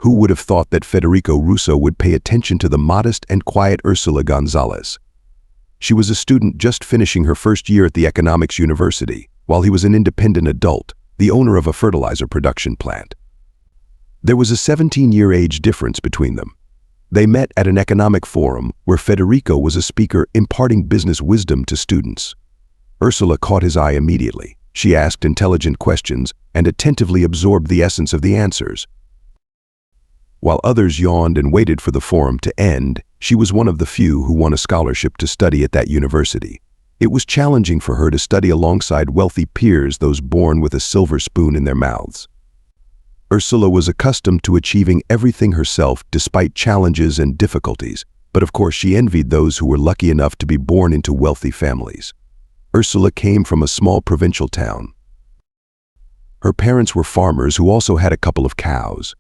Who would have thought that Federico Russo would pay attention to the modest and quiet Ursula Gonzalez? She was a student just finishing her first year at the Economics University, while he was an independent adult, the owner of a fertilizer production plant. There was a 17-year age difference between them. They met at an economic forum where Federico was a speaker imparting business wisdom to students. Ursula caught his eye immediately. She asked intelligent questions and attentively absorbed the essence of the answers. While others yawned and waited for the forum to end, she was one of the few who won a scholarship to study at that university. It was challenging for her to study alongside wealthy peers, those born with a silver spoon in their mouths. Ursula was accustomed to achieving everything herself despite challenges and difficulties, but of course she envied those who were lucky enough to be born into wealthy families. Ursula came from a small provincial town. Her parents were farmers who also had a couple of cows.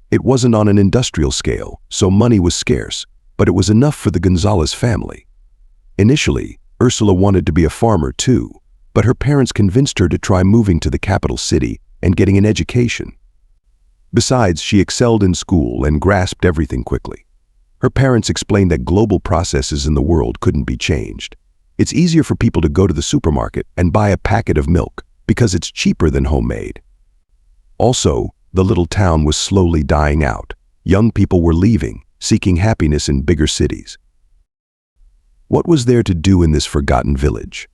It wasn't on an industrial scale, so money was scarce, but it was enough for the Gonzalez family. Initially, Ursula wanted to be a farmer too, but her parents convinced her to try moving to the capital city and getting an education. Besides, she excelled in school and grasped everything quickly. Her parents explained that global processes in the world couldn't be changed. It's easier for people to go to the supermarket and buy a packet of milk because it's cheaper than homemade. Also, the little town was slowly dying out. Young people were leaving, seeking happiness in bigger cities. What was there to do in this forgotten village?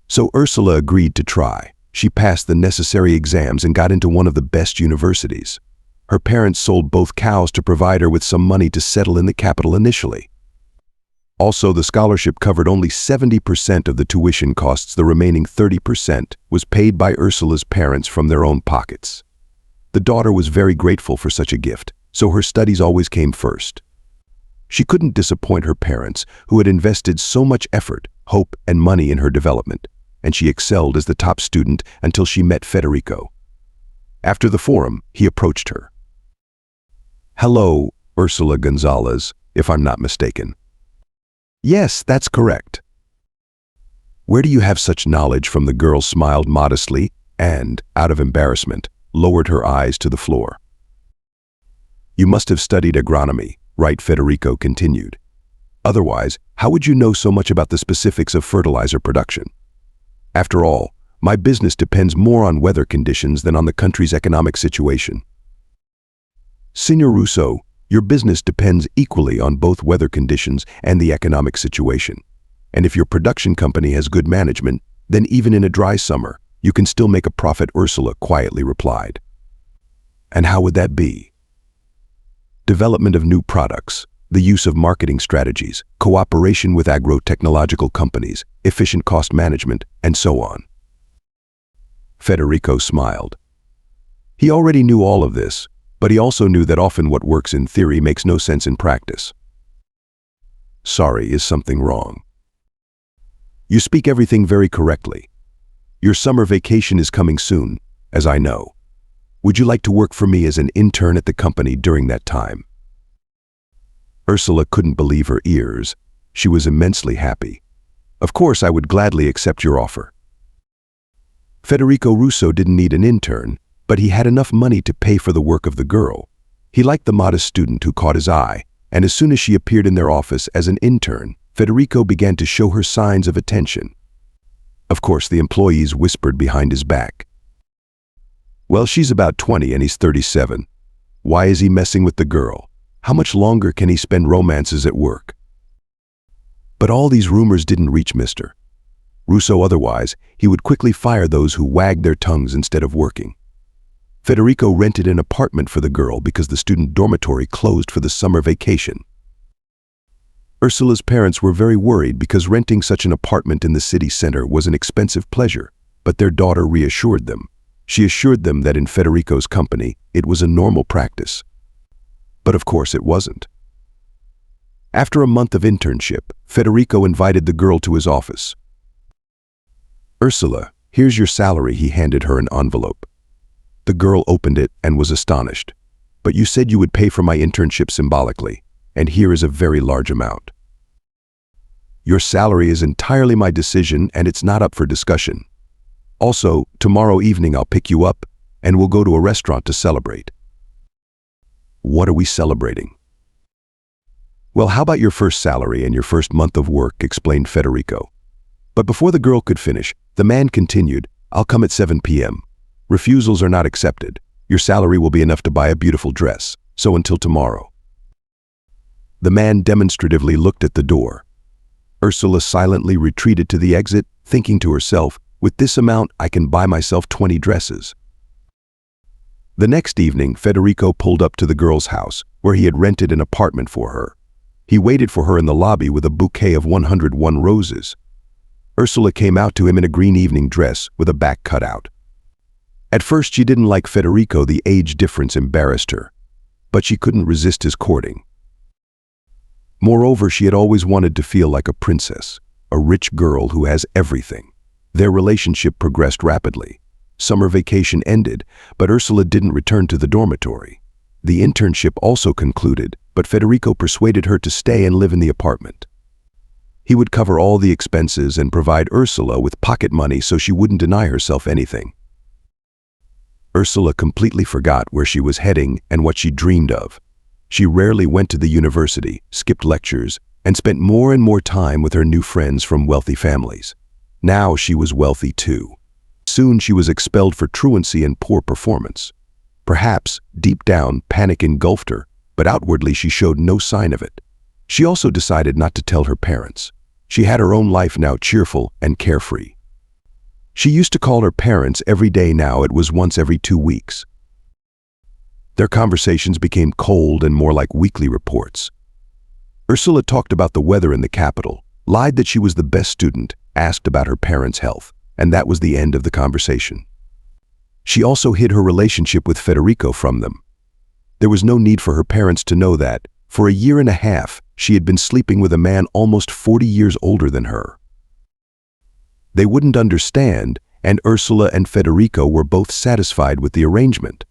So Ursula agreed to try. She passed the necessary exams and got into one of the best universities. Her parents sold both cows to provide her with some money to settle in the capital initially. Also, the scholarship covered only 70% of the tuition costs. The remaining 30% was paid by Ursula's parents from their own pockets. The daughter was very grateful for such a gift, so her studies always came first. She couldn't disappoint her parents, who had invested so much effort, hope, and money in her development, and she excelled as the top student until she met Federico. After the forum, he approached her. "Hello, Ursula Gonzalez, if I'm not mistaken." "Yes, that's correct." "Where do you have such knowledge from?" The girl smiled modestly and, out of embarrassment, lowered her eyes to the floor. "You must have studied agronomy, right?" Federico continued. "Otherwise, how would you know so much about the specifics of fertilizer production? After all, my business depends more on weather conditions than on the country's economic situation." "Signor Russo, your business depends equally on both weather conditions and the economic situation. And if your production company has good management, then even in a dry summer, you can still make a profit," Ursula quietly replied. "And how would that be?" "Development of new products, the use of marketing strategies, cooperation with agro-technological companies, efficient cost management, and so on." Federico smiled. He already knew all of this, but he also knew that often what works in theory makes no sense in practice. "Sorry, is something wrong?" "You speak everything very correctly. Your summer vacation is coming soon, as I know. Would you like to work for me as an intern at the company during that time?" Ursula couldn't believe her ears. She was immensely happy. "Of course, I would gladly accept your offer." Federico Russo didn't need an intern, but he had enough money to pay for the work of the girl. He liked the modest student who caught his eye, and as soon as she appeared in their office as an intern, Federico began to show her signs of attention. Of course, the employees whispered behind his back. "Well, she's about 20 and he's 37. Why is he messing with the girl? How much longer can he spend romances at work?" But all these rumors didn't reach Mr. Russo. Otherwise, he would quickly fire those who wagged their tongues instead of working. Federico rented an apartment for the girl because the student dormitory closed for the summer vacation. Ursula's parents were very worried because renting such an apartment in the city center was an expensive pleasure, but their daughter reassured them. She assured them that in Federico's company, it was a normal practice. But of course it wasn't. After a month of internship, Federico invited the girl to his office. "Ursula, here's your salary." He handed her an envelope. The girl opened it and was astonished. "But you said you would pay for my internship symbolically, and here is a very large amount." "Your salary is entirely my decision and it's not up for discussion. Also, tomorrow evening I'll pick you up and we'll go to a restaurant to celebrate." What are we celebrating? Well, how about your first salary and your first month of work, explained Federico. But before the girl could finish, the man continued, I'll come at 7 p.m. Refusals are not accepted. Your salary will be enough to buy a beautiful dress, so until tomorrow. The man demonstratively looked at the door. Ursula silently retreated to the exit, thinking to herself, with this amount I can buy myself 20 dresses. The next evening, Federico pulled up to the girl's house, where he had rented an apartment for her. He waited for her in the lobby with a bouquet of 101 roses. Ursula came out to him in a green evening dress with a back cut out. At first she didn't like Federico, the age difference embarrassed her, but she couldn't resist his courting. Moreover, she had always wanted to feel like a princess, a rich girl who has everything. Their relationship progressed rapidly. Summer vacation ended, but Ursula didn't return to the dormitory. The internship also concluded, but Federico persuaded her to stay and live in the apartment. He would cover all the expenses and provide Ursula with pocket money so she wouldn't deny herself anything. Ursula completely forgot where she was heading and what she dreamed of. She rarely went to the university, skipped lectures, and spent more and more time with her new friends from wealthy families. Now she was wealthy too. Soon she was expelled for truancy and poor performance. Perhaps, deep down, panic engulfed her, but outwardly she showed no sign of it. She also decided not to tell her parents. She had her own life now, cheerful and carefree. She used to call her parents every day. Now it was once every 2 weeks. Their conversations became cold and more like weekly reports. Ursula talked about the weather in the capital, lied that she was the best student, asked about her parents' health, and that was the end of the conversation. She also hid her relationship with Federico from them. There was no need for her parents to know that, for a year and a half, she had been sleeping with a man almost 40 years older than her. They wouldn't understand, and Ursula and Federico were both satisfied with the arrangement.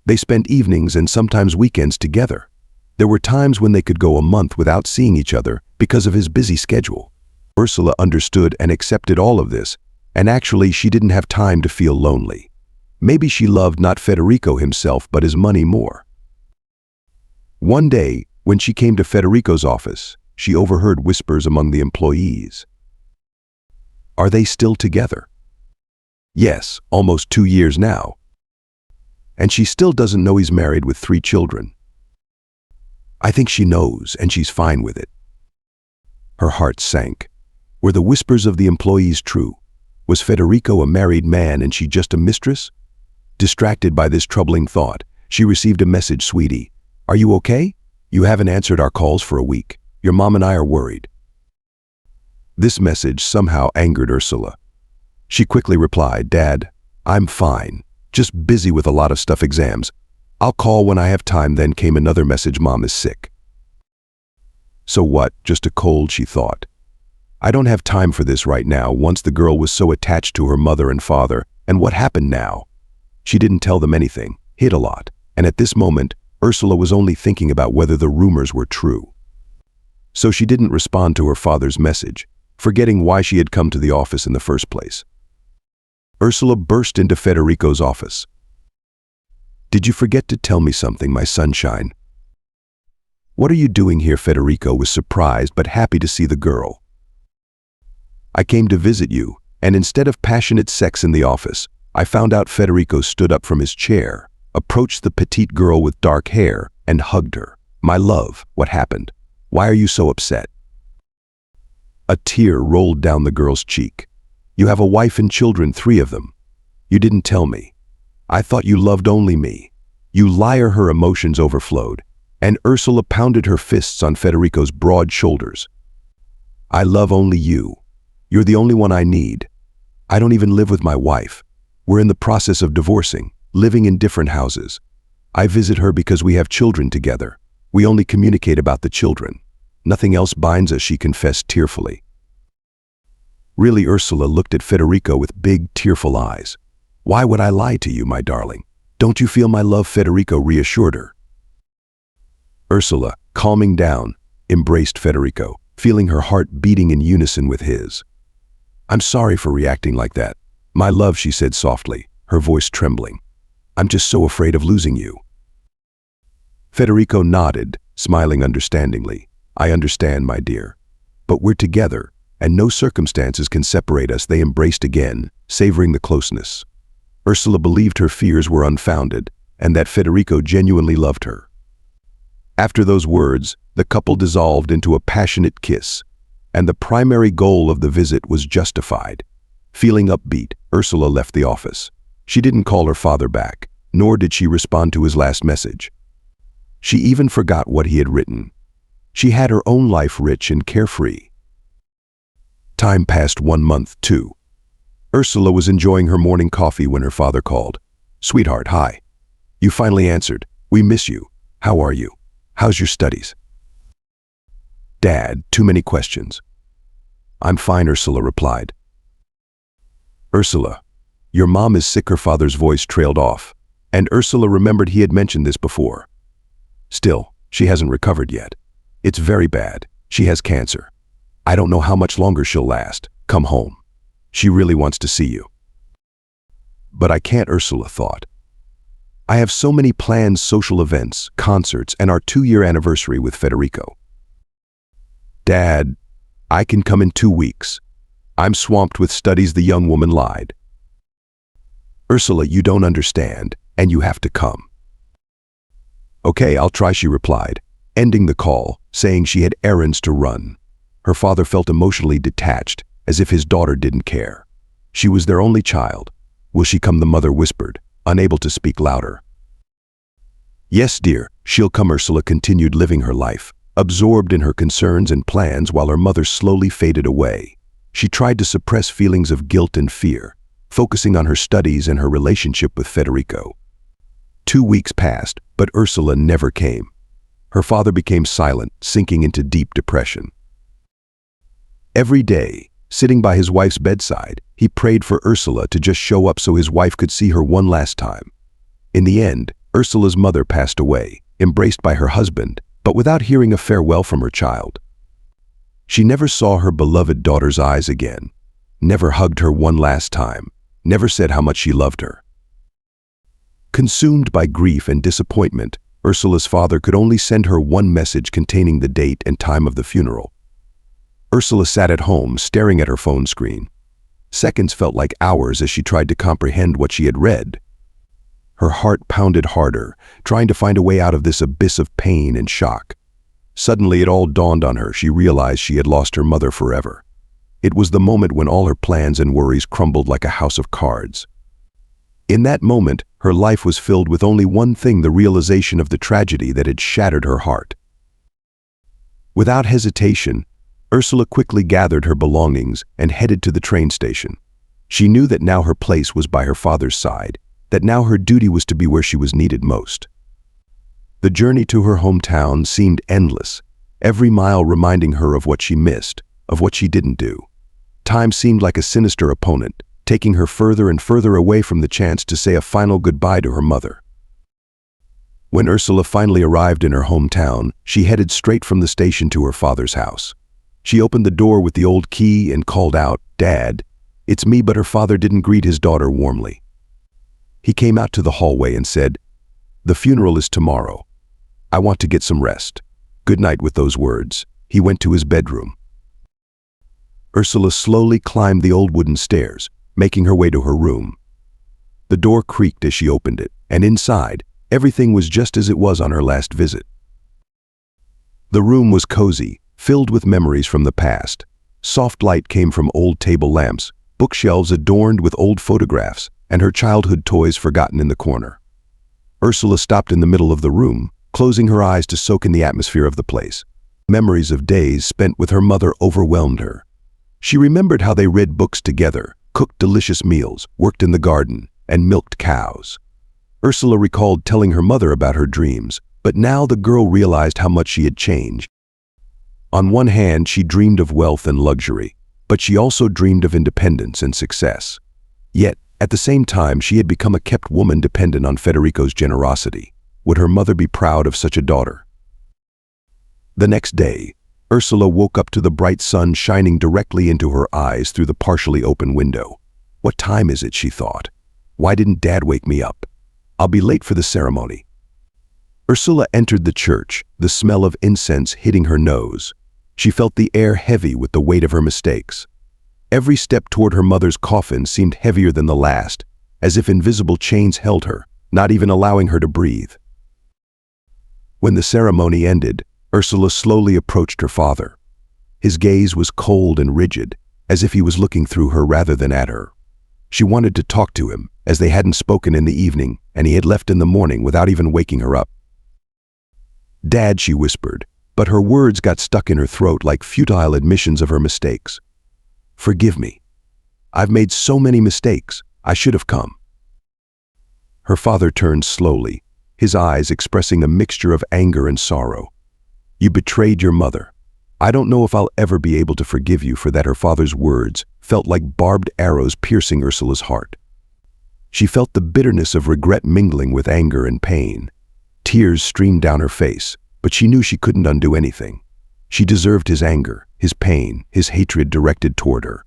They spent evenings and sometimes weekends together. There were times when they could go a month without seeing each other because of his busy schedule. Ursula understood and accepted all of this, and actually she didn't have time to feel lonely. Maybe she loved not Federico himself but his money more. One day, when she came to Federico's office, she overheard whispers among the employees. Are they still together? Yes, almost 2 years now. And she still doesn't know he's married with 3 children. I think she knows, and she's fine with it. Her heart sank. Were the whispers of the employees true? Was Federico a married man and she just a mistress? Distracted by this troubling thought, she received a message. Sweetie, are you okay? You haven't answered our calls for a week. Your mom and I are worried. This message somehow angered Ursula. She quickly replied, Dad, I'm fine. Just busy with a lot of stuff, exams. I'll call when I have time. Then came another message, Mom is sick. So what, just a cold, she thought. I don't have time for this right now. Once the girl was so attached to her mother and father, and what happened now? She didn't tell them anything, hid a lot, and at this moment, Ursula was only thinking about whether the rumors were true. So she didn't respond to her father's message, forgetting why she had come to the office in the first place. Ursula burst into Federico's office. Did you forget to tell me something, my sunshine? What are you doing here? Federico was surprised but happy to see the girl. I came to visit you, and instead of passionate sex in the office, I found out. Federico stood up from his chair, approached the petite girl with dark hair, and hugged her. My love, what happened? Why are you so upset? A tear rolled down the girl's cheek. You have a wife and children, 3 of them. You didn't tell me. I thought you loved only me. You liar. Her emotions overflowed, and Ursula pounded her fists on Federico's broad shoulders. I love only you. You're the only one I need. I don't even live with my wife. We're in the process of divorcing, living in different houses. I visit her because we have children together. We only communicate about the children. Nothing else binds us, she confessed tearfully. Really, Ursula looked at Federico with big, tearful eyes. Why would I lie to you, my darling? Don't you feel my love? Federico reassured her. Ursula, calming down, embraced Federico, feeling her heart beating in unison with his. I'm sorry for reacting like that. My love, she said softly, her voice trembling. I'm just so afraid of losing you. Federico nodded, smiling understandingly. I understand, my dear. But we're together, and no circumstances can separate us. They embraced again, savoring the closeness. Ursula believed her fears were unfounded, and that Federico genuinely loved her. After those words, the couple dissolved into a passionate kiss, and the primary goal of the visit was justified. Feeling upbeat, Ursula left the office. She didn't call her father back, nor did she respond to his last message. She even forgot what he had written. She had her own life, rich and carefree. Time passed 1 month, too. Ursula was enjoying her morning coffee when her father called. "Sweetheart, hi. You finally answered. We miss you. How are you? How's your studies?" "Dad, too many questions." "I'm fine," Ursula replied. "Ursula, your mom is sick." Her father's voice trailed off, and Ursula remembered he had mentioned this before. "Still, she hasn't recovered yet. It's very bad. She has cancer. I don't know how much longer she'll last. Come home. She really wants to see you." "But I can't," Ursula thought. "I have so many plans, social events, concerts, and our 2-year anniversary with Federico." "Dad, I can come in 2 weeks. I'm swamped with studies," the young woman lied. "Ursula, you don't understand, and you have to come." "Okay, I'll try," she replied, ending the call, saying she had errands to run. Her father felt emotionally detached, as if his daughter didn't care. She was their only child. "Will she come?" the mother whispered, unable to speak louder. "Yes, dear, she'll come." Ursula continued living her life, absorbed in her concerns and plans while her mother slowly faded away. She tried to suppress feelings of guilt and fear, focusing on her studies and her relationship with Federico. 2 weeks passed, but Ursula never came. Her father became silent, sinking into deep depression. Every day, sitting by his wife's bedside, he prayed for Ursula to just show up so his wife could see her one last time. In the end, Ursula's mother passed away, embraced by her husband, but without hearing a farewell from her child. She never saw her beloved daughter's eyes again, never hugged her one last time, never said how much she loved her. Consumed by grief and disappointment, Ursula's father could only send her one message containing the date and time of the funeral. Ursula sat at home, staring at her phone screen. Seconds felt like hours as she tried to comprehend what she had read. Her heart pounded harder, trying to find a way out of this abyss of pain and shock. Suddenly it all dawned on her. She realized she had lost her mother forever. It was the moment when all her plans and worries crumbled like a house of cards. In that moment, her life was filled with only one thing: the realization of the tragedy that had shattered her heart. Without hesitation, Ursula quickly gathered her belongings and headed to the train station. She knew that now her place was by her father's side, that now her duty was to be where she was needed most. The journey to her hometown seemed endless, every mile reminding her of what she missed, of what she didn't do. Time seemed like a sinister opponent, taking her further and further away from the chance to say a final goodbye to her mother. When Ursula finally arrived in her hometown, she headed straight from the station to her father's house. She opened the door with the old key and called out, "Dad, it's me." But her father didn't greet his daughter warmly. He came out to the hallway and said, "The funeral is tomorrow. I want to get some rest. Good night." With those words, he went to his bedroom. Ursula slowly climbed the old wooden stairs, making her way to her room. The door creaked as she opened it, and inside, everything was just as it was on her last visit. The room was cozy, filled with memories from the past. Soft light came from old table lamps, bookshelves adorned with old photographs, and her childhood toys forgotten in the corner. Ursula stopped in the middle of the room, closing her eyes to soak in the atmosphere of the place. Memories of days spent with her mother overwhelmed her. She remembered how they read books together, cooked delicious meals, worked in the garden, and milked cows. Ursula recalled telling her mother about her dreams, but now the girl realized how much she had changed. On one hand, she dreamed of wealth and luxury, but she also dreamed of independence and success. Yet, at the same time, she had become a kept woman dependent on Federico's generosity. Would her mother be proud of such a daughter? The next day, Ursula woke up to the bright sun shining directly into her eyes through the partially open window. "What time is it?" she thought. "Why didn't Dad wake me up? I'll be late for the ceremony." Ursula entered the church, the smell of incense hitting her nose. She felt the air heavy with the weight of her mistakes. Every step toward her mother's coffin seemed heavier than the last, as if invisible chains held her, not even allowing her to breathe. When the ceremony ended, Ursula slowly approached her father. His gaze was cold and rigid, as if he was looking through her rather than at her. She wanted to talk to him, as they hadn't spoken in the evening, and he had left in the morning without even waking her up. "Dad," she whispered, but her words got stuck in her throat like futile admissions of her mistakes. "Forgive me. I've made so many mistakes. I should have come." Her father turned slowly, his eyes expressing a mixture of anger and sorrow. "You betrayed your mother. I don't know if I'll ever be able to forgive you for that." Her father's words felt like barbed arrows piercing Ursula's heart. She felt the bitterness of regret mingling with anger and pain. Tears streamed down her face, but she knew she couldn't undo anything. She deserved his anger, his pain, his hatred directed toward her.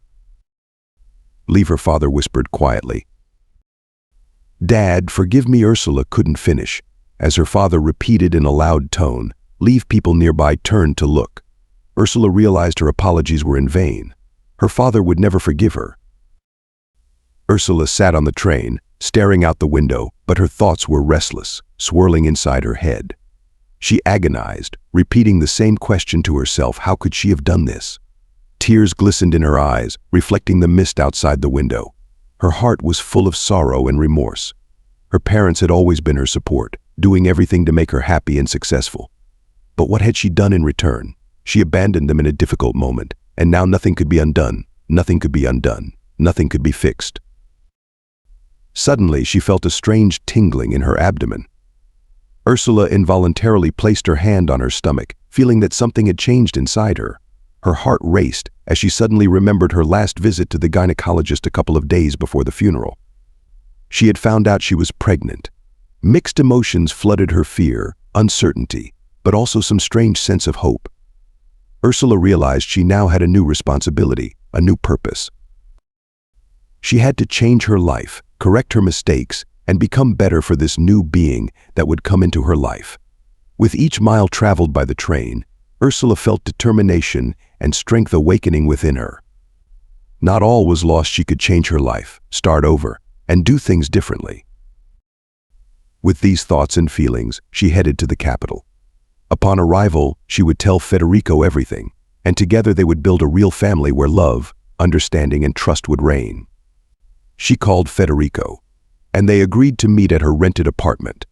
"Leave," her father whispered quietly. "Dad, forgive me." Ursula couldn't finish. As her father repeated in a loud tone, "Leave." People nearby turned to look. Ursula realized her apologies were in vain. Her father would never forgive her. Ursula sat on the train, staring out the window, but her thoughts were restless, swirling inside her head. She agonized, repeating the same question to herself: how could she have done this? Tears glistened in her eyes, reflecting the mist outside the window. Her heart was full of sorrow and remorse. Her parents had always been her support, doing everything to make her happy and successful. But what had she done in return? She abandoned them in a difficult moment, and now nothing could be undone, nothing could be undone, nothing could be fixed. Suddenly, she felt a strange tingling in her abdomen. Ursula involuntarily placed her hand on her stomach, feeling that something had changed inside her. Her heart raced as she suddenly remembered her last visit to the gynecologist a couple of days before the funeral. She had found out she was pregnant. Mixed emotions flooded her: fear, uncertainty, but also some strange sense of hope. Ursula realized she now had a new responsibility, a new purpose. She had to change her life, correct her mistakes, and become better for this new being that would come into her life. With each mile traveled by the train, Ursula felt determination and strength awakening within her. Not all was lost. She could change her life, start over, and do things differently. With these thoughts and feelings, she headed to the capital. Upon arrival, she would tell Federico everything, and together they would build a real family where love, understanding, and trust would reign. She called Federico, and they agreed to meet at her rented apartment.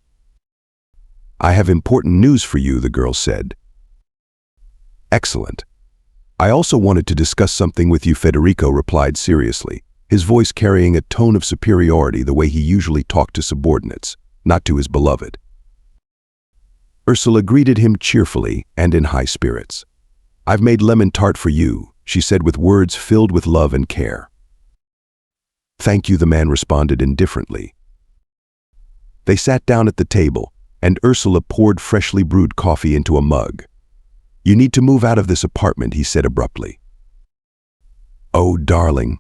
"I have important news for you," the girl said. "Excellent. I also wanted to discuss something with you," Federico replied seriously, his voice carrying a tone of superiority the way he usually talked to subordinates, not to his beloved. Ursula greeted him cheerfully and in high spirits. "I've made lemon tart for you," she said with words filled with love and care. "Thank you," the man responded indifferently. They sat down at the table, and Ursula poured freshly brewed coffee into a mug. "You need to move out of this apartment," he said abruptly. "Oh, darling.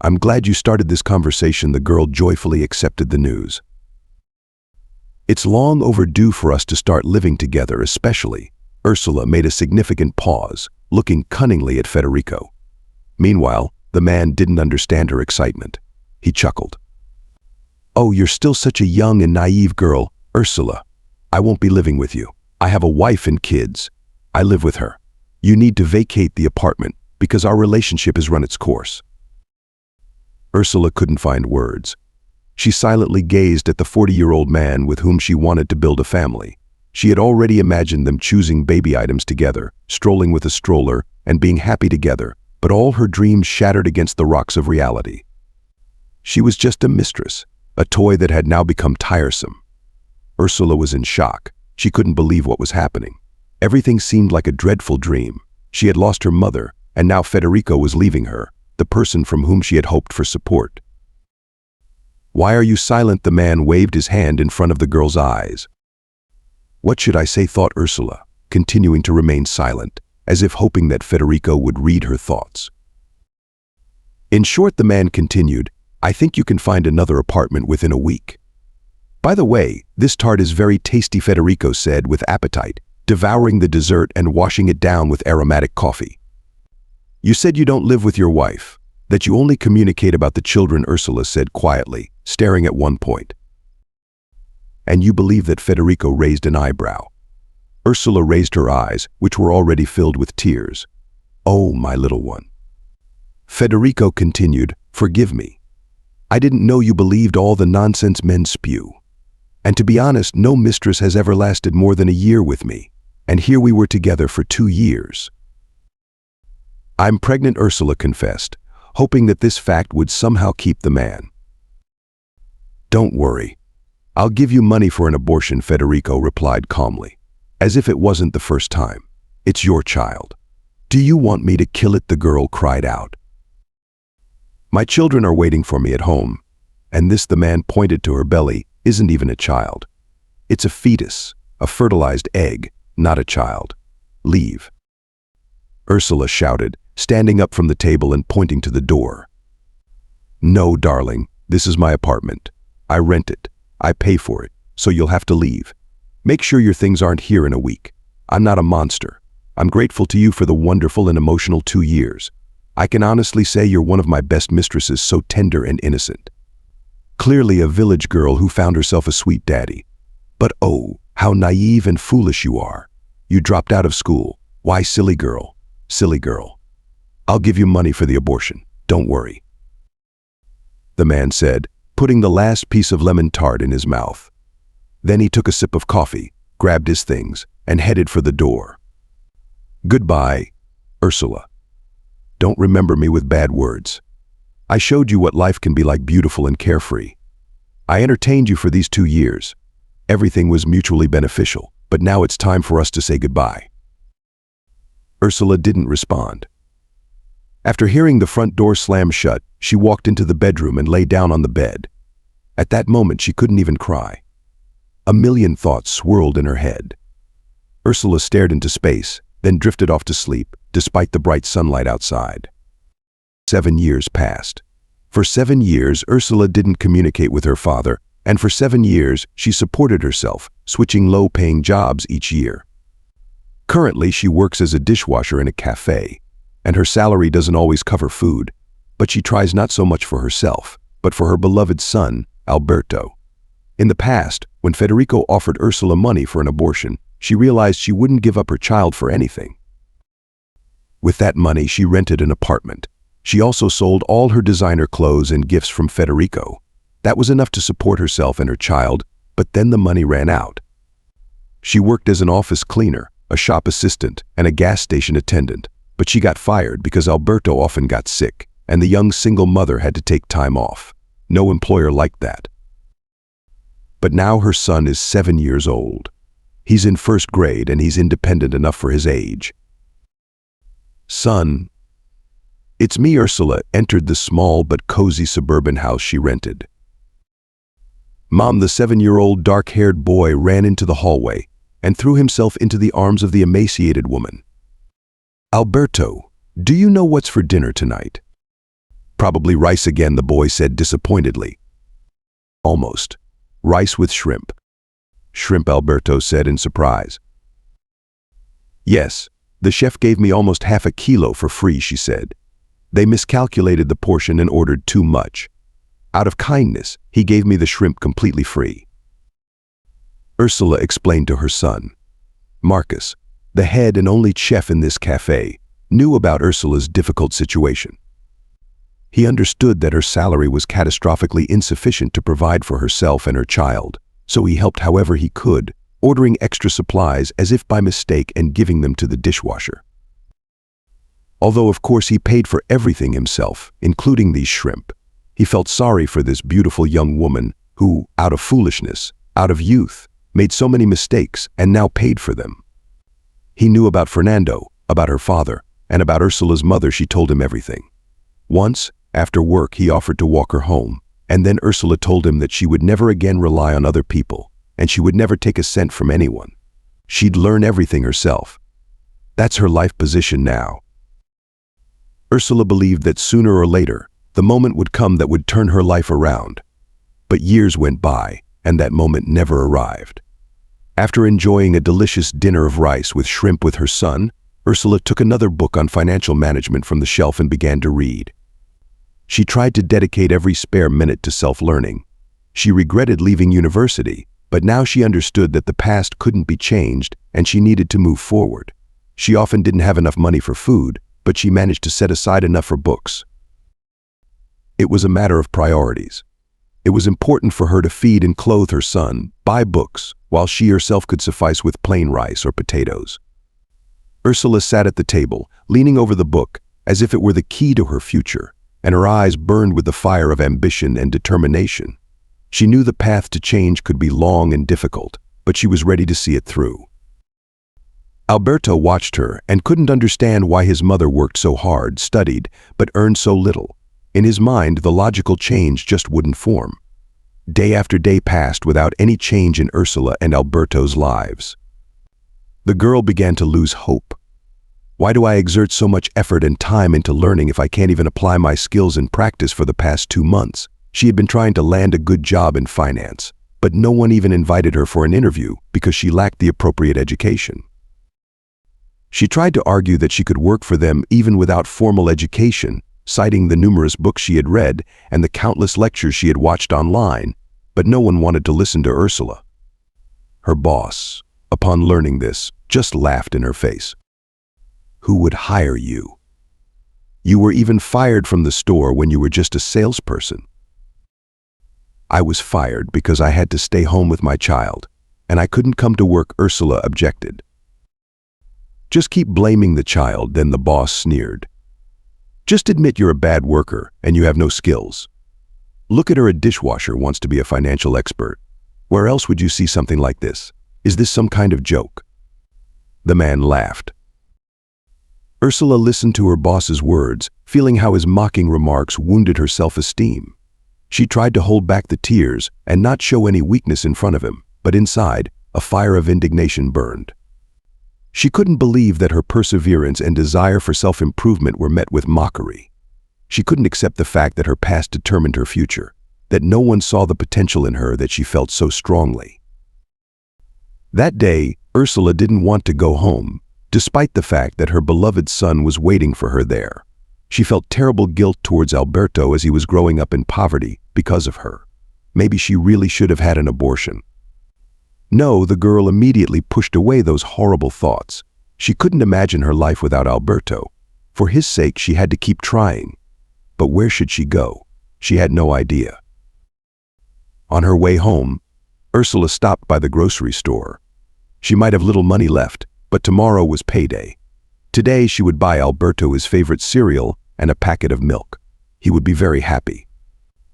I'm glad you started this conversation." The girl joyfully accepted the news. "It's long overdue for us to start living together, especially." Ursula made a significant pause, looking cunningly at Federico. Meanwhile, the man didn't understand her excitement. He chuckled. "Oh, you're still such a young and naive girl, Ursula. I won't be living with you. I have a wife and kids. I live with her. You need to vacate the apartment because our relationship has run its course." Ursula couldn't find words. She silently gazed at the 40-year-old man with whom she wanted to build a family. She had already imagined them choosing baby items together, strolling with a stroller, and being happy together, but all her dreams shattered against the rocks of reality. She was just a mistress, a toy that had now become tiresome. Ursula was in shock. She couldn't believe what was happening. Everything seemed like a dreadful dream. She had lost her mother, and now Federico was leaving her, the person from whom she had hoped for support. "Why are you silent?" The man waved his hand in front of the girl's eyes. "What should I say?" thought Ursula, continuing to remain silent, as if hoping that Federico would read her thoughts. "In short," the man continued, "I think you can find another apartment within a week." By the way, this tart is very tasty, Federico said with appetite, devouring the dessert and washing it down with aromatic coffee. You said you don't live with your wife, that you only communicate about the children, Ursula said quietly, staring at one point. And you believe that? Federico raised an eyebrow. Ursula raised her eyes, which were already filled with tears. Oh, my little one. Federico continued, forgive me. I didn't know you believed all the nonsense men spew. And to be honest, no mistress has ever lasted more than a year with me, and here we were together for 2 years. I'm pregnant, Ursula confessed, hoping that this fact would somehow keep the man. Don't worry. I'll give you money for an abortion, Federico replied calmly, as if it wasn't the first time. It's your child. Do you want me to kill it? The girl cried out. My children are waiting for me at home, and this, the man pointed to her belly, isn't even a child. It's a fetus, a fertilized egg, not a child. Leave. Ursula shouted, standing up from the table and pointing to the door. No, darling, this is my apartment. I rent it. I pay for it, so you'll have to leave. Make sure your things aren't here in a week. I'm not a monster. I'm grateful to you for the wonderful and emotional 2 years. I can honestly say you're one of my best mistresses, so tender and innocent. Clearly a village girl who found herself a sweet daddy. But oh, how naive and foolish you are. You dropped out of school. Why, silly girl? Silly girl. I'll give you money for the abortion. Don't worry. The man said, putting the last piece of lemon tart in his mouth. Then he took a sip of coffee, grabbed his things, and headed for the door. Goodbye, Ursula. Don't remember me with bad words. I showed you what life can be like, beautiful and carefree. I entertained you for these 2 years. Everything was mutually beneficial, but now it's time for us to say goodbye. Ursula didn't respond. After hearing the front door slam shut, she walked into the bedroom and lay down on the bed. At that moment, she couldn't even cry. A million thoughts swirled in her head. Ursula stared into space, then drifted off to sleep, despite the bright sunlight outside. 7 years passed. For 7 years, Ursula didn't communicate with her father, and for 7 years, she supported herself, switching low-paying jobs each year. Currently, she works as a dishwasher in a cafe, and her salary doesn't always cover food, but she tries not so much for herself, but for her beloved son, Alberto. In the past, when Federico offered Ursula money for an abortion, she realized she wouldn't give up her child for anything. With that money, she rented an apartment. She also sold all her designer clothes and gifts from Federico. That was enough to support herself and her child, but then the money ran out. She worked as an office cleaner, a shop assistant, and a gas station attendant, but she got fired because Alberto often got sick, and the young single mother had to take time off. No employer liked that. But now her son is 7 years old. He's in first grade and he's independent enough for his age. Son. It's me. Ursula entered the small but cozy suburban house she rented. Mom, the 7-year-old dark-haired boy ran into the hallway and threw himself into the arms of the emaciated woman. Alberto, do you know what's for dinner tonight? Probably rice again, the boy said disappointedly. Almost. Rice with shrimp. Shrimp, Alberto said in surprise. Yes, the chef gave me almost half a kilo for free, she said. They miscalculated the portion and ordered too much. Out of kindness, he gave me the shrimp completely free. Ursula explained to her son. Marcus, the head and only chef in this cafe, knew about Ursula's difficult situation. He understood that her salary was catastrophically insufficient to provide for herself and her child, so he helped however he could, ordering extra supplies as if by mistake and giving them to the dishwasher. Although of course he paid for everything himself, including these shrimp, he felt sorry for this beautiful young woman who, out of foolishness, out of youth, made so many mistakes and now paid for them. He knew about Fernando, about her father, and about Ursula's mother. She told him everything. Once, after work, he offered to walk her home, and then Ursula told him that she would never again rely on other people, and she would never take a cent from anyone. She'd learn everything herself. That's her life position now. Ursula believed that sooner or later, the moment would come that would turn her life around. But years went by, and that moment never arrived. After enjoying a delicious dinner of rice with shrimp with her son, Ursula took another book on financial management from the shelf and began to read. She tried to dedicate every spare minute to self-learning. She regretted leaving university, but now she understood that the past couldn't be changed and she needed to move forward. She often didn't have enough money for food, but she managed to set aside enough for books. It was a matter of priorities. It was important for her to feed and clothe her son, buy books, while she herself could suffice with plain rice or potatoes. Ursula sat at the table, leaning over the book, as if it were the key to her future, and her eyes burned with the fire of ambition and determination. She knew the path to change could be long and difficult, but she was ready to see it through. Alberto watched her and couldn't understand why his mother worked so hard, studied, but earned so little. In his mind, the logical change just wouldn't form. Day after day passed without any change in Ursula and Alberto's lives. The girl began to lose hope. Why do I exert so much effort and time into learning if I can't even apply my skills in practice for the past 2 months? She had been trying to land a good job in finance, but no one even invited her for an interview because she lacked the appropriate education. She tried to argue that she could work for them even without formal education, citing the numerous books she had read and the countless lectures she had watched online, but no one wanted to listen to Ursula. Her boss, upon learning this, just laughed in her face. Who would hire you? You were even fired from the store when you were just a salesperson. I was fired because I had to stay home with my child, and I couldn't come to work, Ursula objected. Just keep blaming the child, then the boss sneered. Just admit you're a bad worker and you have no skills. Look at her, a dishwasher wants to be a financial expert. Where else would you see something like this? Is this some kind of joke? The man laughed. Ursula listened to her boss's words, feeling how his mocking remarks wounded her self-esteem. She tried to hold back the tears and not show any weakness in front of him, but inside, a fire of indignation burned. She couldn't believe that her perseverance and desire for self-improvement were met with mockery. She couldn't accept the fact that her past determined her future, that no one saw the potential in her that she felt so strongly. That day, Ursula didn't want to go home, despite the fact that her beloved son was waiting for her there. She felt terrible guilt towards Alberto as he was growing up in poverty because of her. Maybe she really should have had an abortion. No, the girl immediately pushed away those horrible thoughts. She couldn't imagine her life without Alberto. For his sake, she had to keep trying. But where should she go? She had no idea. On her way home, Ursula stopped by the grocery store. She might have little money left, but tomorrow was payday. Today she would buy Alberto his favorite cereal and a packet of milk. He would be very happy.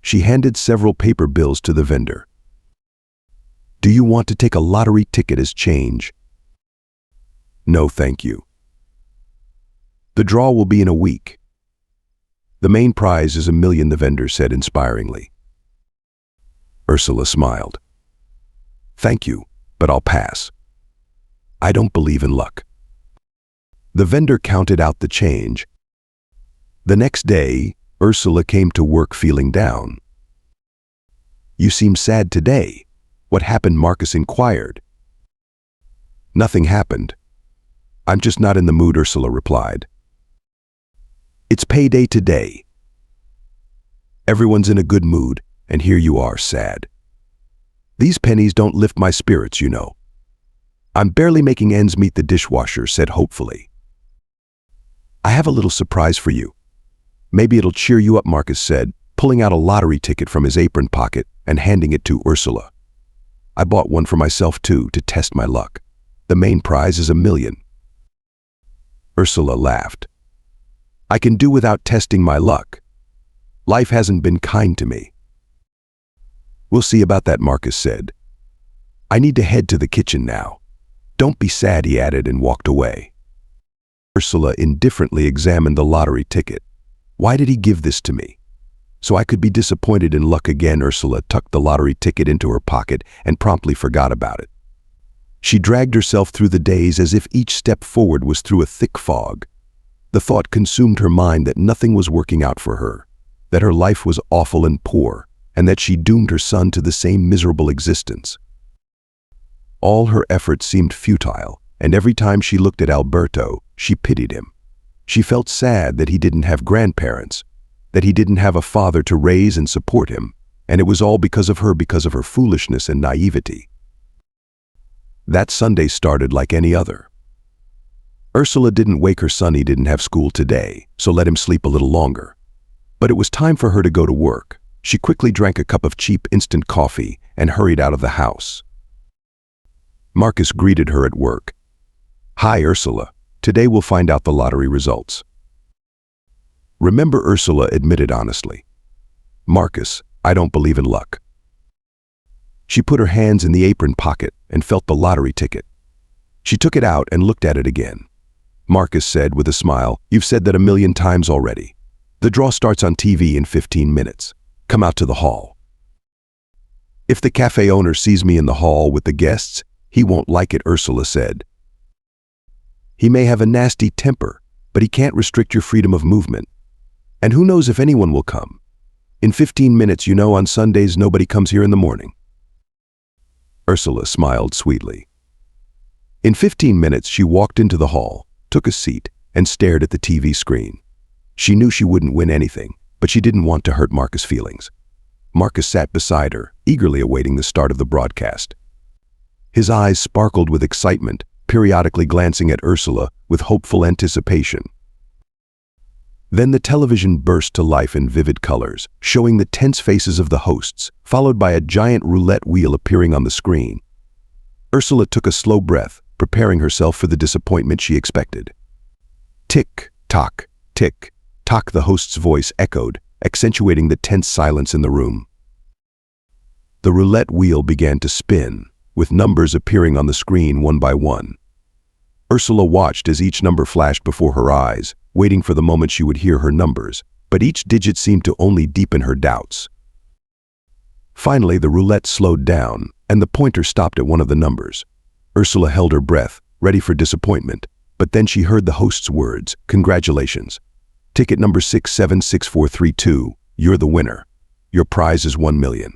She handed several paper bills to the vendor. Do you want to take a lottery ticket as change? No, thank you. The draw will be in a week. The main prize is $1 million, the vendor said inspiringly. Ursula smiled. Thank you, but I'll pass. I don't believe in luck. The vendor counted out the change. The next day, Ursula came to work feeling down. You seem sad today. What happened? Marcus inquired. Nothing happened. I'm just not in the mood, Ursula replied. It's payday today. Everyone's in a good mood, and here you are, sad. These pennies don't lift my spirits, you know. I'm barely making ends meet, the dishwasher said hopefully. I have a little surprise for you. Maybe it'll cheer you up, Marcus said, pulling out a lottery ticket from his apron pocket and handing it to Ursula. I bought one for myself too, to test my luck. The main prize is $1 million. Ursula laughed. I can do without testing my luck. Life hasn't been kind to me. We'll see about that, Marcus said. I need to head to the kitchen now. Don't be sad, he added and walked away. Ursula indifferently examined the lottery ticket. Why did he give this to me? So I could be disappointed in luck again. Ursula tucked the lottery ticket into her pocket and promptly forgot about it. She dragged herself through the days as if each step forward was through a thick fog. The thought consumed her mind that nothing was working out for her, that her life was awful and poor, and that she doomed her son to the same miserable existence. All her efforts seemed futile, and every time she looked at Alberto, she pitied him. She felt sad that he didn't have grandparents, that he didn't have a father to raise and support him, and it was all because of her foolishness and naivety. That Sunday started like any other. Ursula didn't wake her son. He didn't have school today, so let him sleep a little longer. But it was time for her to go to work. She quickly drank a cup of cheap instant coffee and hurried out of the house. Marcus greeted her at work. "Hi, Ursula. Today we'll find out the lottery results." "Remember," Ursula admitted honestly. "Marcus, I don't believe in luck." She put her hands in the apron pocket and felt the lottery ticket. She took it out and looked at it again. Marcus said with a smile, "You've said that 1,000,000 times already. The draw starts on TV in 15 minutes. Come out to the hall." "If the cafe owner sees me in the hall with the guests, he won't like it," Ursula said. "He may have a nasty temper, but he can't restrict your freedom of movement. And who knows if anyone will come. In 15 minutes, you know, on Sundays nobody comes here in the morning." Ursula smiled sweetly. In 15 minutes, she walked into the hall, took a seat, and stared at the TV screen. She knew she wouldn't win anything, but she didn't want to hurt Marcus' feelings. Marcus sat beside her, eagerly awaiting the start of the broadcast. His eyes sparkled with excitement, periodically glancing at Ursula with hopeful anticipation. Then the television burst to life in vivid colors, showing the tense faces of the hosts, followed by a giant roulette wheel appearing on the screen. Ursula took a slow breath, preparing herself for the disappointment she expected. Tick-tock, tick-tock, the host's voice echoed, accentuating the tense silence in the room. The roulette wheel began to spin, with numbers appearing on the screen one by one. Ursula watched as each number flashed before her eyes, waiting for the moment she would hear her numbers, but each digit seemed to only deepen her doubts. Finally, the roulette slowed down, and the pointer stopped at one of the numbers. Ursula held her breath, ready for disappointment, but then she heard the host's words, "Congratulations. Ticket number 676432, you're the winner. Your prize is 1,000,000.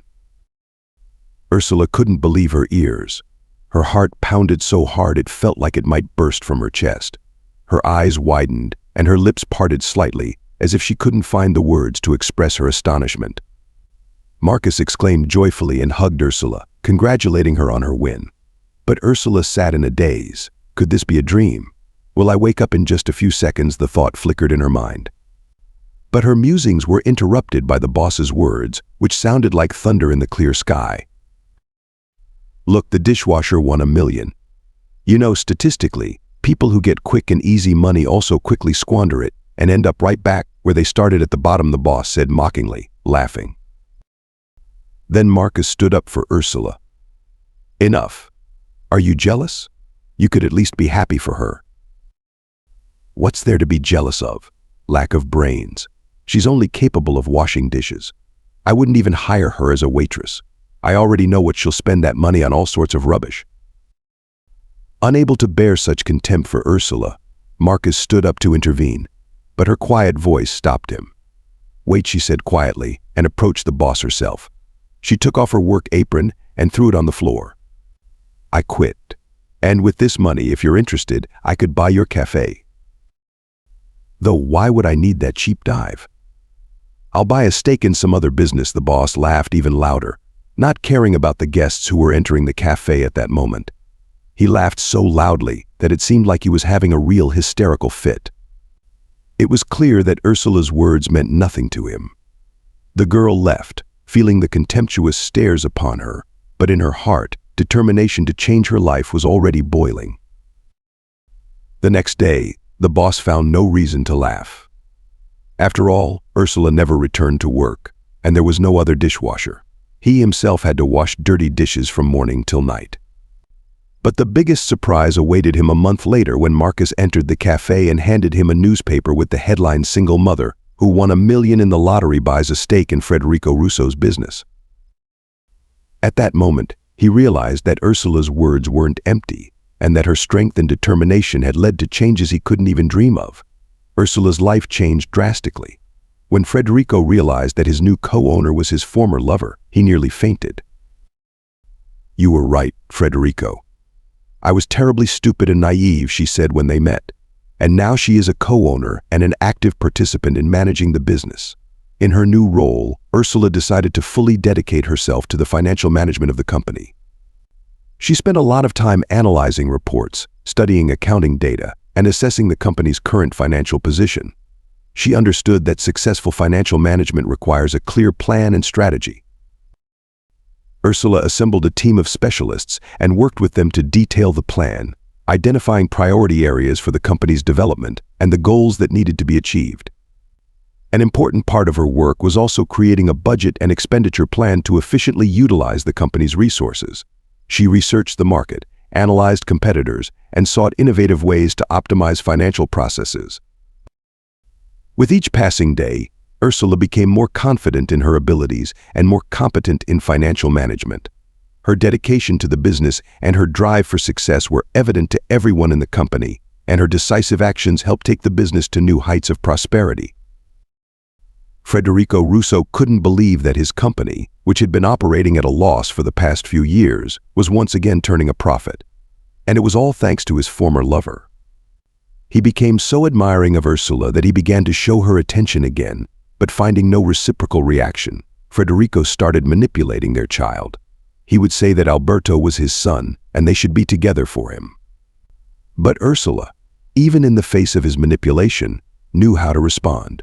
Ursula couldn't believe her ears. Her heart pounded so hard it felt like it might burst from her chest. Her eyes widened, and her lips parted slightly, as if she couldn't find the words to express her astonishment. Marcus exclaimed joyfully and hugged Ursula, congratulating her on her win. But Ursula sat in a daze. Could this be a dream? Will I wake up in just a few seconds? The thought flickered in her mind. But her musings were interrupted by the boss's words, which sounded like thunder in the clear sky. "Look, the dishwasher won 1,000,000. You know, statistically, people who get quick and easy money also quickly squander it and end up right back where they started at the bottom," the boss said mockingly, laughing. Then Marcus stood up for Ursula. "Enough. Are you jealous? You could at least be happy for her." "What's there to be jealous of? Lack of brains. She's only capable of washing dishes. I wouldn't even hire her as a waitress. I already know what she'll spend that money on, all sorts of rubbish." Unable to bear such contempt for Ursula, Marcus stood up to intervene, but her quiet voice stopped him. "Wait," she said quietly, and approached the boss herself. She took off her work apron and threw it on the floor. "I quit. And with this money, if you're interested, I could buy your cafe. Though why would I need that cheap dive? I'll buy a stake in some other business." The boss laughed even louder, not caring about the guests who were entering the cafe at that moment. He laughed so loudly that it seemed like he was having a real hysterical fit. It was clear that Ursula's words meant nothing to him. The girl left, feeling the contemptuous stares upon her, but in her heart, determination to change her life was already boiling. The next day, the boss found no reason to laugh. After all, Ursula never returned to work, and there was no other dishwasher. He himself had to wash dirty dishes from morning till night. But the biggest surprise awaited him a month later when Marcus entered the cafe and handed him a newspaper with the headline, "Single mother who won 1,000,000 in the lottery buys a stake in Federico Russo's business." At that moment, he realized that Ursula's words weren't empty, and that her strength and determination had led to changes he couldn't even dream of. Ursula's life changed drastically. When Federico realized that his new co-owner was his former lover, he nearly fainted. "You were right, Federico. I was terribly stupid and naive," she said when they met. And now she is a co-owner and an active participant in managing the business. In her new role, Ursula decided to fully dedicate herself to the financial management of the company. She spent a lot of time analyzing reports, studying accounting data, and assessing the company's current financial position. She understood that successful financial management requires a clear plan and strategy. Ursula assembled a team of specialists and worked with them to detail the plan, identifying priority areas for the company's development and the goals that needed to be achieved. An important part of her work was also creating a budget and expenditure plan to efficiently utilize the company's resources. She researched the market, analyzed competitors, and sought innovative ways to optimize financial processes. With each passing day, Ursula became more confident in her abilities and more competent in financial management. Her dedication to the business and her drive for success were evident to everyone in the company, and her decisive actions helped take the business to new heights of prosperity. Federico Russo couldn't believe that his company, which had been operating at a loss for the past few years, was once again turning a profit. And it was all thanks to his former lover. He became so admiring of Ursula that he began to show her attention again, but finding no reciprocal reaction, Federico started manipulating their child. He would say that Alberto was his son, and they should be together for him. But Ursula, even in the face of his manipulation, knew how to respond.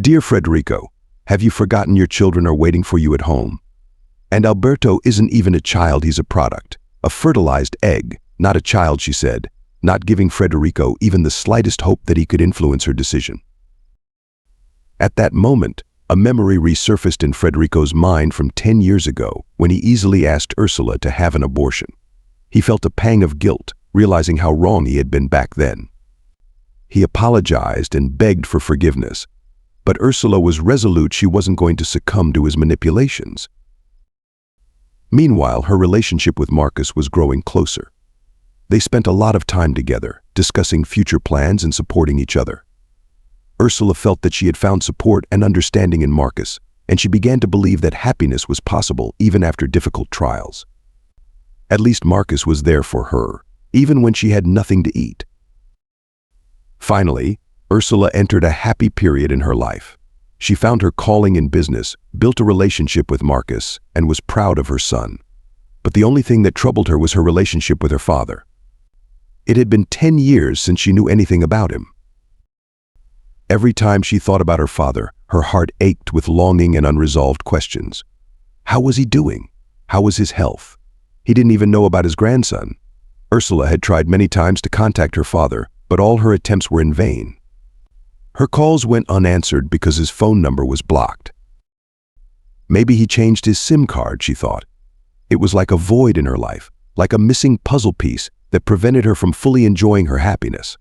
"Dear Federico, have you forgotten your children are waiting for you at home? And Alberto isn't even a child, he's a product, a fertilized egg, not a child," she said, not giving Federico even the slightest hope that he could influence her decision. At that moment, a memory resurfaced in Federico's mind from 10 years ago when he easily asked Ursula to have an abortion. He felt a pang of guilt, realizing how wrong he had been back then. He apologized and begged for forgiveness, but Ursula was resolute she wasn't going to succumb to his manipulations. Meanwhile, her relationship with Marcus was growing closer. They spent a lot of time together, discussing future plans and supporting each other. Ursula felt that she had found support and understanding in Marcus, and she began to believe that happiness was possible even after difficult trials. At least Marcus was there for her, even when she had nothing to eat. Finally, Ursula entered a happy period in her life. She found her calling in business, built a relationship with Marcus, and was proud of her son. But the only thing that troubled her was her relationship with her father. It had been 10 years since she knew anything about him. Every time she thought about her father, her heart ached with longing and unresolved questions. How was he doing? How was his health? He didn't even know about his grandson. Ursula had tried many times to contact her father, but all her attempts were in vain. Her calls went unanswered because his phone number was blocked. Maybe he changed his SIM card, she thought. It was like a void in her life, like a missing puzzle piece that prevented her from fully enjoying her happiness.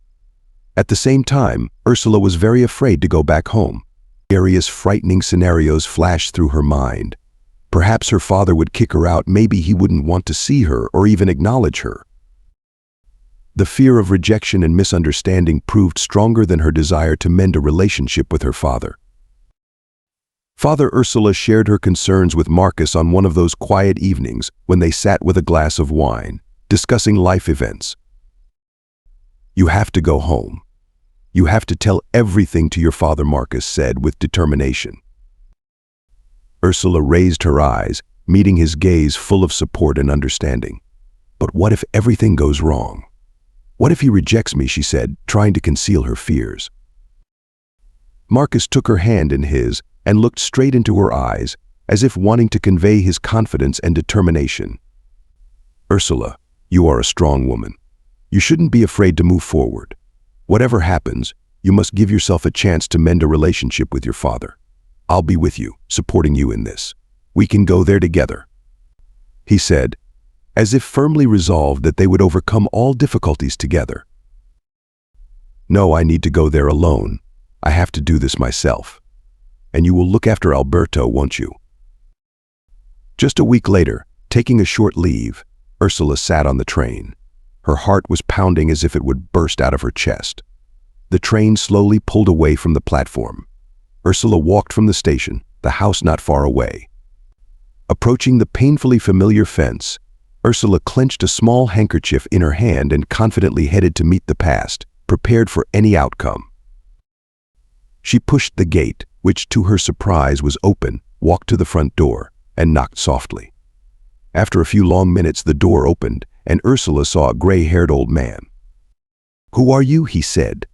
At the same time, Ursula was very afraid to go back home. Various frightening scenarios flashed through her mind. Perhaps her father would kick her out, maybe he wouldn't want to see her or even acknowledge her. The fear of rejection and misunderstanding proved stronger than her desire to mend a relationship with her father. Father Ursula shared her concerns with Marcus on one of those quiet evenings when they sat with a glass of wine, discussing life events. "You have to go home. You have to tell everything to your father," Marcus said with determination. Ursula raised her eyes, meeting his gaze full of support and understanding. "But what if everything goes wrong? What if he rejects me?" she said, trying to conceal her fears. Marcus took her hand in his and looked straight into her eyes, as if wanting to convey his confidence and determination. "Ursula, you are a strong woman. You shouldn't be afraid to move forward. Whatever happens, you must give yourself a chance to mend a relationship with your father. I'll be with you, supporting you in this. We can go there together," he said, as if firmly resolved that they would overcome all difficulties together. "No, I need to go there alone. I have to do this myself. And you will look after Alberto, won't you?" Just a week later, taking a short leave, Ursula sat on the train. Her heart was pounding as if it would burst out of her chest. The train slowly pulled away from the platform, Ursula walked from the station, the house not far away. Approaching the painfully familiar fence, Ursula clenched a small handkerchief in her hand and confidently headed to meet the past, prepared for any outcome. She pushed the gate, which to her surprise was open, walked to the front door, and knocked softly. After a few long minutes, the door opened, and Ursula saw a gray-haired old man. "Who are you?" he said.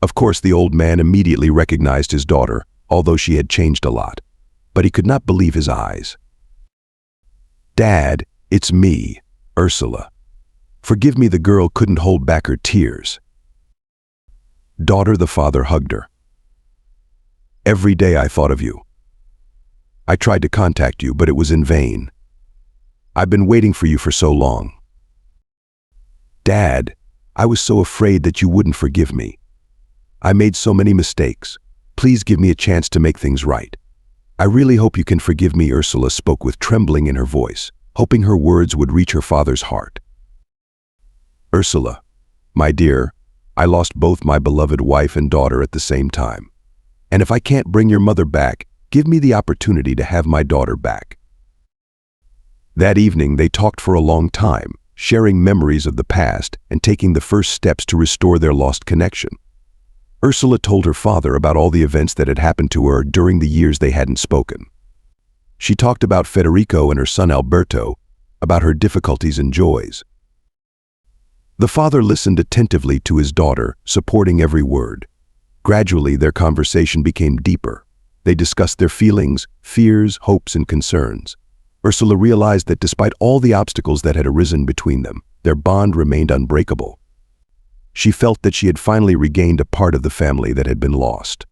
Of course, the old man immediately recognized his daughter, although she had changed a lot. But he could not believe his eyes. "Dad, it's me, Ursula. Forgive me." The girl couldn't hold back her tears. "Daughter," the father hugged her. "Every day I thought of you. I tried to contact you, but it was in vain. I've been waiting for you for so long. Dad, I was so afraid that you wouldn't forgive me. I made so many mistakes. Please give me a chance to make things right. I really hope you can forgive me." Ursula spoke with trembling in her voice, hoping her words would reach her father's heart. "Ursula, my dear, I lost both my beloved wife and daughter at the same time. And if I can't bring your mother back, give me the opportunity to have my daughter back." That evening, they talked for a long time, sharing memories of the past and taking the first steps to restore their lost connection. Ursula told her father about all the events that had happened to her during the years they hadn't spoken. She talked about Federico and her son Alberto, about her difficulties and joys. The father listened attentively to his daughter, supporting every word. Gradually, their conversation became deeper. They discussed their feelings, fears, hopes, and concerns. Ursula realized that despite all the obstacles that had arisen between them, their bond remained unbreakable. She felt that she had finally regained a part of the family that had been lost.